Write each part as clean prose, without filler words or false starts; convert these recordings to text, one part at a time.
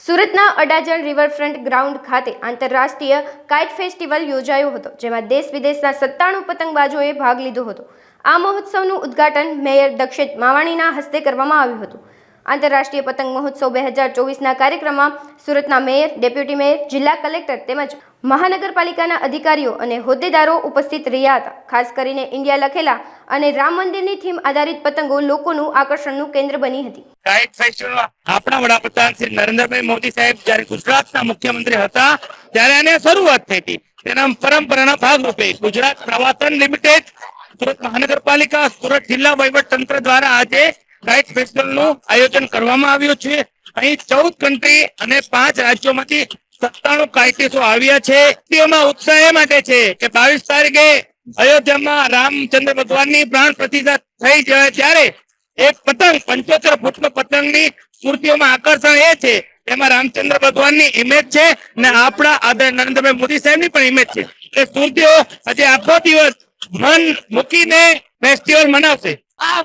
સુરતના Adajan riverfront ground ખાતે આંતરરાષ્ટ્રીય કાઇટ ફેસ્ટિવલ યોજાયો હતો, જેમાં દેશ વિદેશના 97 પતંગબાજોએ ભાગ લીધો હતો। આ મહોત્સવનું ઉદ્ઘાટન મેયર દક્ષિત માવાણીના હસ્તે કરવામાં આવ્યું હતું। આંતરરાષ્ટ્રીય પતંગ મહોત્સવ 2024ના કાર્યક્રમમાં સુરતના મેયર, ડેપ્યુટી મેયર, જિલ્લા કલેક્ટર તેમજ મહાનગરપાલિકાના અધિકારીઓ અને હોદ્દેદારો ઉપસ્થિત રહ્યા હતા। ખાસ કરીને ઇન્ડિયા લખેલા અને રામ મંદિરની થીમ આધારિત પતંગો લોકોનું આકર્ષણનું કેન્દ્ર બની હતી। કાઇટ ફેસ્ટિવલ આપણા વડાપ્રધાન શ્રી નરેન્દ્રભાઈ મોદી સાહેબ જ્યારે ગુજરાતના મુખ્યમંત્રી હતા ત્યારે આને શરૂઆત થઈ હતી। તેના પરંપરાના ભાગરૂપે ગુજરાત પ્રવાસન લિમિટેડ, સુરત મહાનગરપાલિકા, સુરત જિલ્લા વહીવટ તંત્ર દ્વારા આજે કાઇટ ફેસ્ટિવલનું આયોજન કરવામાં આવ્યું છે। અહીં 14 કન્ટ્રી અને 5 રાજ્યોમાંથી 97 કાઇટિસ્ટો આવ્યા છે। તેમાં ઉત્સાહ એ માટે છે કે 22 તારીખે અયોધ્યામાં રામચંદ્ર ભગવાનની પ્રાણ પ્રતિષ્ઠા થઈ જાય ત્યારે એક પતંગ 75 ફૂટનો પતંગની મૂર્તિઓમાં આકર્ષણ એ છે, એમાં રામચંદ્ર ભગવાનની ઇમેજ છે ને આપણા આદરણીય નરેન્દ્રભાઈ મોદી સાહેબની પણ ઇમેજ છે। એટલે સુરતીઓ આજે આખો દિવસ મન મૂકીને ફેસ્ટિવલ મનાવશે।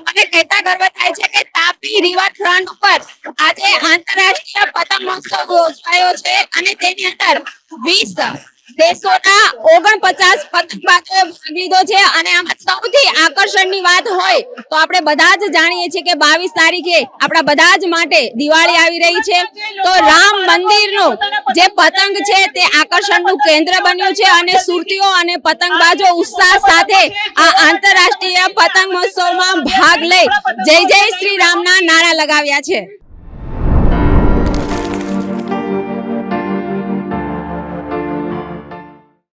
મને કહેતા ગર્વ થાય છે કે તાપી રિવરફ્રન્ટ ઉપર આજે આંતરરાષ્ટ્રીય પતંગ મહોત્સવ યોજાયો છે અને તેની અંદર 20 દેશોના 49 પતંગબાજોએ ભાગ લીધો છે। અને આમાં સૌથી આકર્ષણની વાત હોય તો આપણે બધા જ જાણીએ છીએ કે 22 તારીખે આપણા બધા જ માટે દિવાળી આવી રહી છે, તો રામ મંદિરનું જે પતંગ છે તે આકર્ષણનું કેન્દ્ર બન્યું છે અને સુરતીઓ અને પતંગબાજો ઉત્સાહ સાથે આ આંતરરાષ્ટ્રીય પતંગ મહોત્સવમાં ભાગ લઈ જય જય શ્રી રામના નારા લગાવ્યા છે।